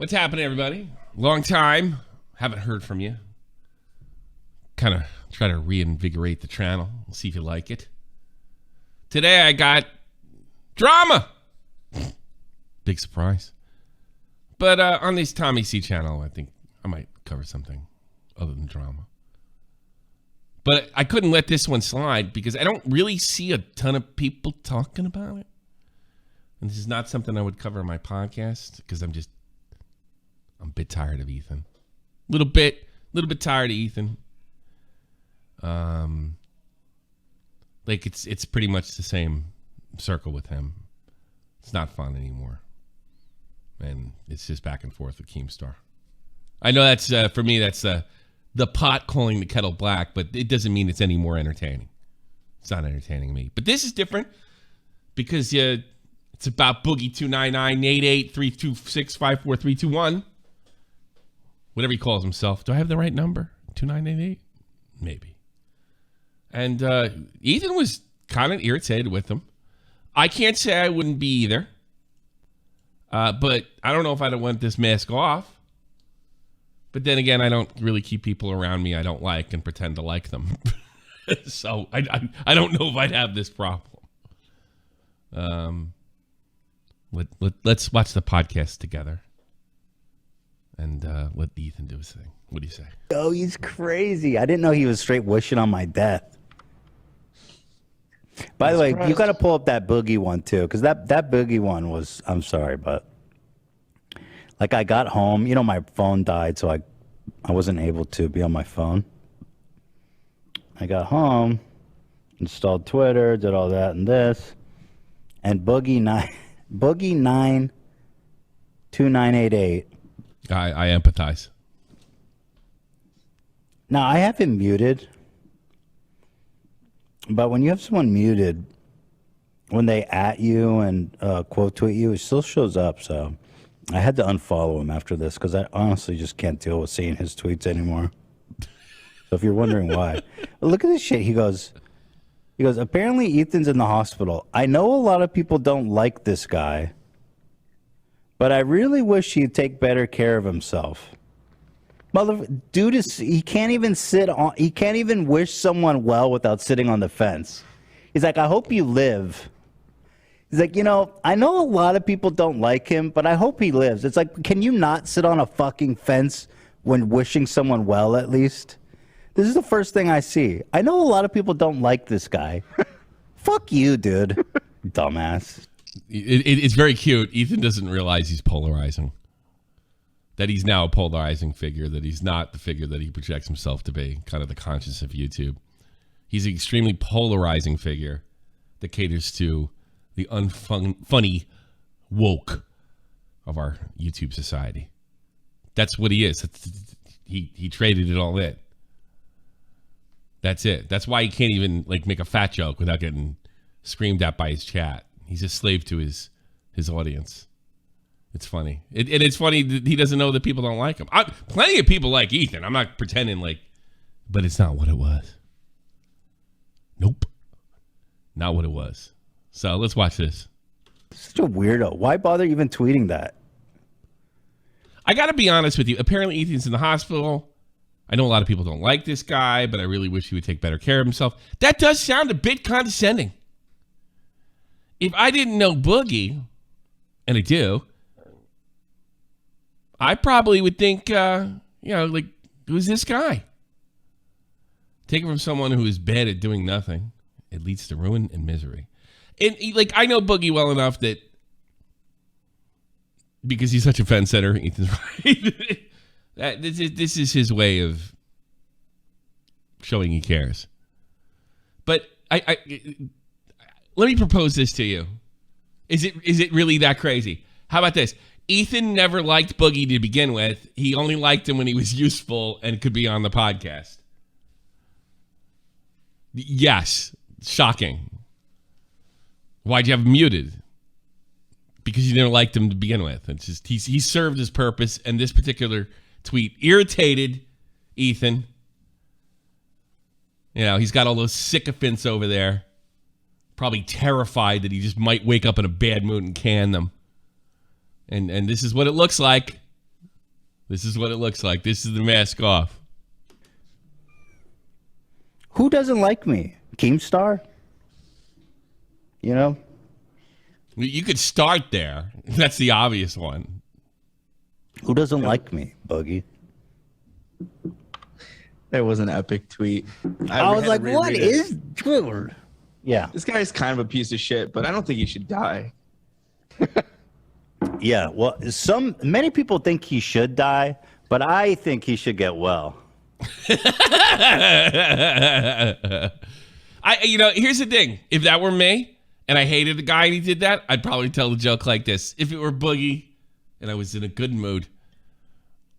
What's happening, everybody? Long time. Haven't heard from you. Kind of try to reinvigorate the channel. We'll see if you like it. Today I got drama. Big surprise. But on this Tommy C channel, I think I might cover something other than drama. But I couldn't let this one slide because I don't really see a ton of people talking about it. And this is not something I would cover on my podcast because I'm a bit tired of Ethan. Little bit tired of Ethan. Like it's pretty much the same circle with him. It's not fun anymore. And it's just back and forth with Keemstar. I know that's, for me, that's the pot calling the kettle black, but it doesn't mean it's any more entertaining. It's not entertaining me. But this is different because it's about Boogie2988 32654 whatever he calls himself. Do I have the right number? 2988? Maybe. And Ethan was kind of irritated with him. I can't say I wouldn't be either. But I don't know if I'd want this mask off. But then again, I don't really keep people around me I don't like and pretend to like them. So I don't know if I'd have this problem. Let's watch the podcast together. And let Ethan do his thing. What do you say? Oh, he's crazy. I didn't know he was straight wishing on my death. By the way, you got to pull up that Boogie one, too, because that Boogie one was, I'm sorry, but like I got home, you know, my phone died, so I wasn't able to be on my phone. I got home, installed Twitter, did all that and this, and Boogie2988. I empathize. Now, I have him muted. But when you have someone muted, when they at you and quote tweet you, it still shows up. So I had to unfollow him after this because I honestly just can't deal with seeing his tweets anymore. So if you're wondering why, look at this shit. He goes, apparently Ethan's in the hospital. I know a lot of people don't like this guy, but I really wish he'd take better care of himself. Dude he can't even he can't even wish someone well without sitting on the fence. He's like, I hope you live. He's like, you know, I know a lot of people don't like him, but I hope he lives. It's like, can you not sit on a fucking fence when wishing someone well at least? This is the first thing I see. I know a lot of people don't like this guy. Fuck you, dude. Dumbass. It's very cute. Ethan doesn't realize he's polarizing. That he's now a polarizing figure, that he's not the figure that he projects himself to be, kind of the conscience of YouTube. He's an extremely polarizing figure that caters to the unfunny woke of our YouTube society. That's what he is. He traded it all in. That's it. That's why he can't even like make a fat joke without getting screamed at by his chat. He's a slave to his audience. It's funny. And it's funny that he doesn't know that people don't like him. Plenty of people like Ethan. I'm not pretending but it's not what it was. Nope. Not what it was. So let's watch this. Such a weirdo. Why bother even tweeting that? I got to be honest with you. Apparently Ethan's in the hospital. I know a lot of people don't like this guy, but I really wish he would take better care of himself. That does sound a bit condescending. If I didn't know Boogie, and I do, I probably would think, who's this guy? Take it from someone who is bad at doing nothing. It leads to ruin and misery. And, I know Boogie well enough that because he's such a fence setter, Ethan's right, that this is his way of showing he cares. But I let me propose this to you. Is it really that crazy? How about this? Ethan never liked Boogie to begin with. He only liked him when he was useful and could be on the podcast. Yes. Shocking. Why'd you have him muted? Because you didn't like him to begin with. It's just he served his purpose, and this particular tweet irritated Ethan. You know, he's got all those sycophants over there. Probably terrified that he just might wake up in a bad mood and can them. And this is what it looks like. This is what it looks like. This is the mask off. Who doesn't like me? Keemstar? You know? You could start there. That's the obvious one. Who doesn't like me, Boogie? That was an epic tweet. I was like, what is Twitter? Yeah. This guy is kind of a piece of shit, but I don't think he should die. Yeah, well, many people think he should die, but I think he should get well. Here's the thing. If that were me and I hated the guy and he did that, I'd probably tell the joke like this. If it were Boogie and I was in a good mood,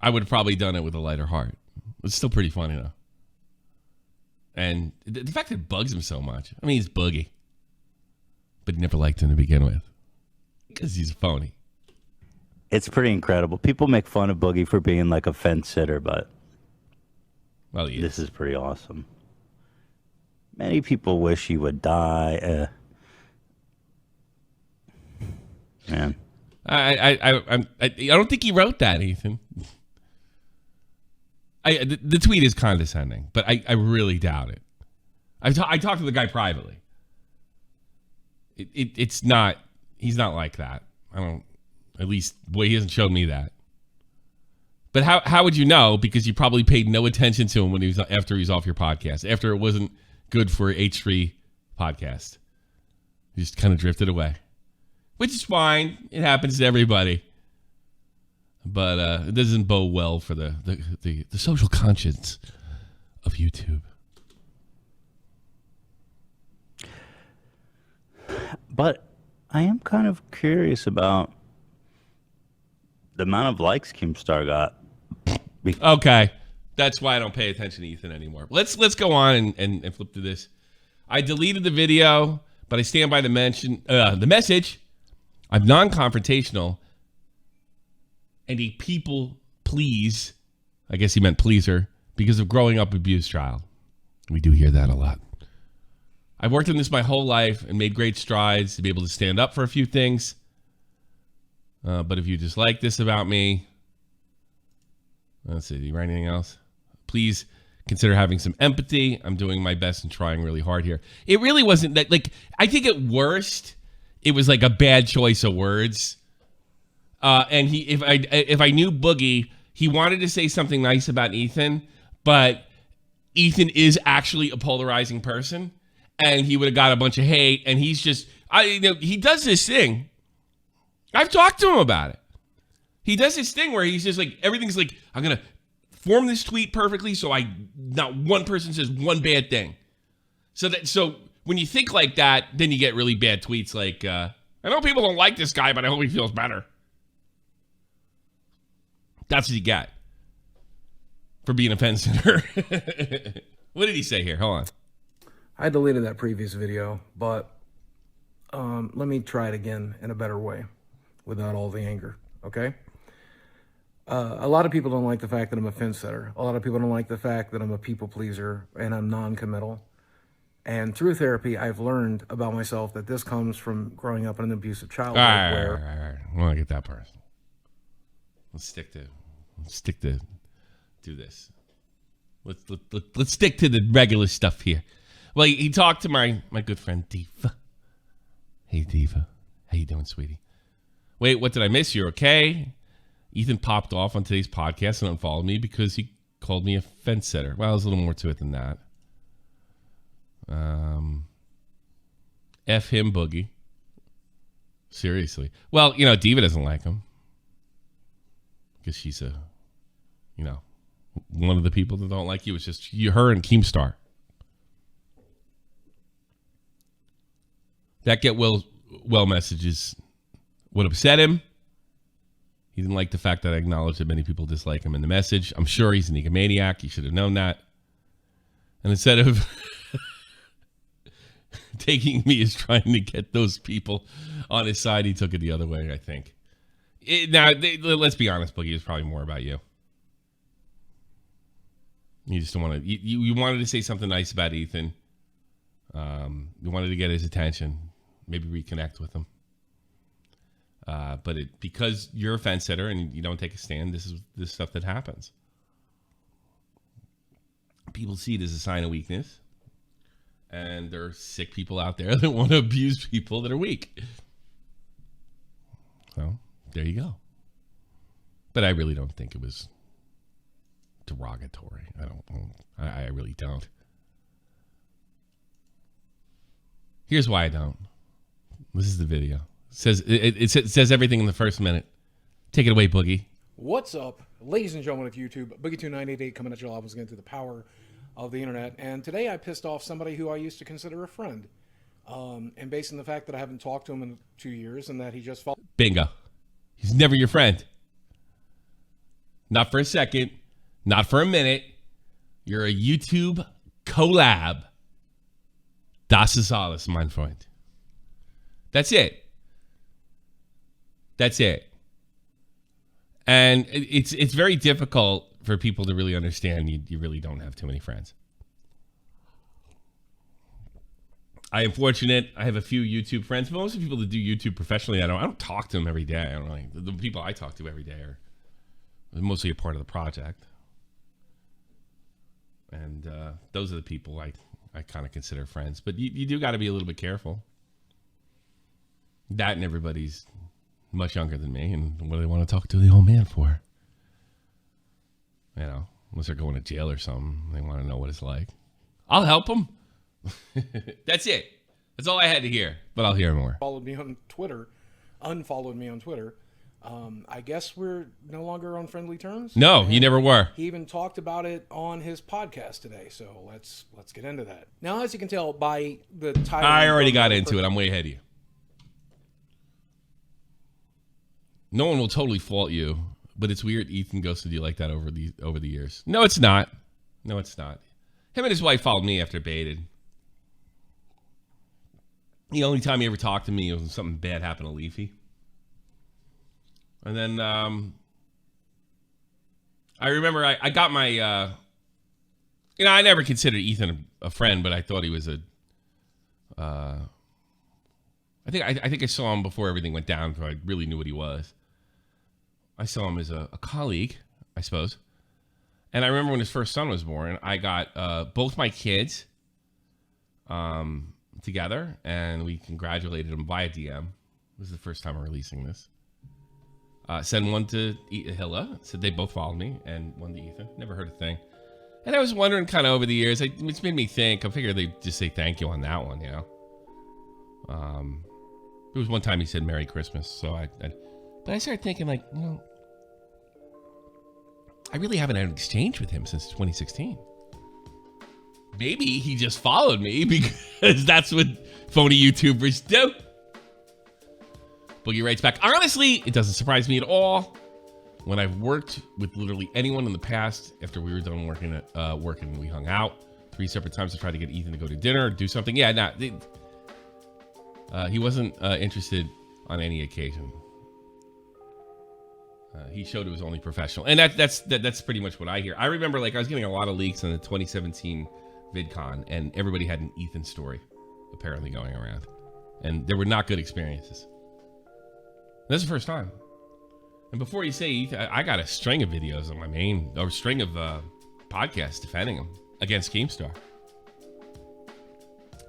I would have probably done it with a lighter heart. It's still pretty funny, though. And the fact that it bugs him so much. I mean, he's Boogie. But he never liked him to begin with. Because he's a phony. It's pretty incredible. People make fun of Boogie for being like a fence sitter, but well, this is pretty awesome. Many people wish he would die. Man. I don't think he wrote that, Ethan. The tweet is condescending, but I really doubt it. I talked to the guy privately. It's not. He's not like that. I don't. At least, boy, he hasn't shown me that. But how would you know? Because you probably paid no attention to him when after he was off your podcast. After it wasn't good for H3 podcast, he just kind of drifted away, which is fine. It happens to everybody. But it doesn't bode well for the social conscience of YouTube. But I am kind of curious about the amount of likes Keemstar got. Okay. That's why I don't pay attention to Ethan anymore. Let's go on and flip to this. I deleted the video, but I stand by the message. I'm non-confrontational and a people please. I guess he meant pleaser because of growing up abused child. We do hear that a lot. I've worked on this my whole life and made great strides to be able to stand up for a few things. But if you dislike this about me, let's see, do you write anything else? Please consider having some empathy. I'm doing my best and trying really hard here. It really wasn't that, like, I think at worst, it was like a bad choice of words. And if I knew Boogie, he wanted to say something nice about Ethan, but Ethan is actually a polarizing person, and he would have got a bunch of hate. And he's just, he does this thing. I've talked to him about it. He does this thing where he's just like, everything's like, I'm going to form this tweet perfectly so not one person says one bad thing. So when you think like that, then you get really bad tweets like, I know people don't like this guy, but I hope he feels better. That's what you get for being a fence sitter. What did he say here? Hold on. I deleted that previous video, but let me try it again in a better way without all the anger, okay? A lot of people don't like the fact that I'm a fence sitter. A lot of people don't like the fact that I'm a people pleaser and I'm non-committal. And through therapy, I've learned about myself that this comes from growing up in an abusive childhood. All right. I want to get that personal. Let's stick to do this. Let's stick to the regular stuff here. Well, he talked to my good friend Diva. Hey Diva, how you doing, sweetie? Wait, what did I miss? You're okay? Ethan popped off on today's podcast and unfollowed me because he called me a fence sitter. Well, there's a little more to it than that. F him, Boogie. Seriously. Well, Diva doesn't like him because she's one of the people that don't like you. It's just her and Keemstar. That get well messages would upset him. He didn't like the fact that I acknowledged that many people dislike him in the message. I'm sure he's an egomaniac. He should have known that. And instead of taking me as trying to get those people on his side, he took it the other way, I think. Let's be honest, Boogie, it's probably more about you. You just don't want to. You wanted to say something nice about Ethan. You wanted to get his attention. Maybe reconnect with him. But because you're a fence sitter and you don't take a stand, this is this stuff that happens. People see it as a sign of weakness. And there are sick people out there that want to abuse people that are weak. So, there you go. But I really don't think it was derogatory. I really don't. Here's why I don't. This is the video. It says everything in the first minute. Take it away, Boogie. What's up, ladies and gentlemen of YouTube? Boogie2988 coming at you live once again through the power of the internet. And today I pissed off somebody who I used to consider a friend. And based on the fact that I haven't talked to him in 2 years and that he just followed. Bingo. He's never your friend. Not for a second. Not for a minute. You're a YouTube collab. Das ist alles, mein Freund. That's it. That's it. And it's very difficult for people to really understand you really don't have too many friends. I am fortunate. I have a few YouTube friends. Most of the people that do YouTube professionally, I don't talk to them every day. I don't really. The people I talk to every day are mostly a part of the project. And those are the people I kind of consider friends. But you do got to be a little bit careful. That and everybody's much younger than me. And what do they want to talk to the old man for? You know, unless they're going to jail or something. They want to know what it's like. I'll help them. That's it. That's all I had to hear. But I'll hear more. Followed me on Twitter. Unfollowed me on Twitter. I guess we're no longer on friendly terms. No, you never were. He even talked about it on his podcast today. So let's get into that. Now, as you can tell by the title, I already got into it. I'm way ahead of you. No one will totally fault you, but it's weird Ethan ghosted you like that over the years. No, it's not. No, it's not. Him and his wife followed me after Baited. The only time he ever talked to me was when something bad happened to Leafy. And then I remember I got my, I never considered Ethan a friend, but I thought he was I think I saw him before everything went down, so I really knew what he was. I saw him as a colleague, I suppose. And I remember when his first son was born, I got both my kids together, and we congratulated him via DM. This is the first time I'm releasing this. Sent one to Hilla, said they both followed me, and one to Ethan. Never heard a thing. And I was wondering kind of over the years, it's made me think, I figured they'd just say thank you on that one, you know. There was one time he said Merry Christmas, so but I started thinking, like, you know, I really haven't had an exchange with him since 2016. Maybe he just followed me because that's what phony YouTubers do. Boogie writes back, honestly, it doesn't surprise me at all. When I've worked with literally anyone in the past, after we were done working, we hung out 3 separate times to try to get Ethan to go to dinner or do something. Yeah, he wasn't interested on any occasion. He showed it was only professional, and that's pretty much what I hear. I remember, like, I was getting a lot of leaks on the 2017 VidCon, and everybody had an Ethan story apparently going around, and there were not good experiences. That's the first time. And before you say Ethan, I got a string of videos on my a string of podcasts defending him against Keemstar.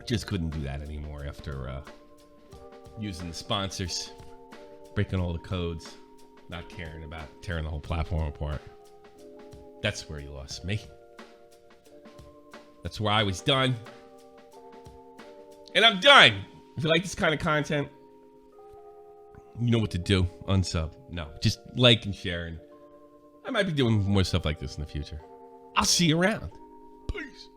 Just couldn't do that anymore after using the sponsors, breaking all the codes, not caring about tearing the whole platform apart. That's where you lost me. That's where I was done. And I'm done. If you like this kind of content, you know what to do. Unsub. No, just like and share. And I might be doing more stuff like this in the future. I'll see you around. Peace.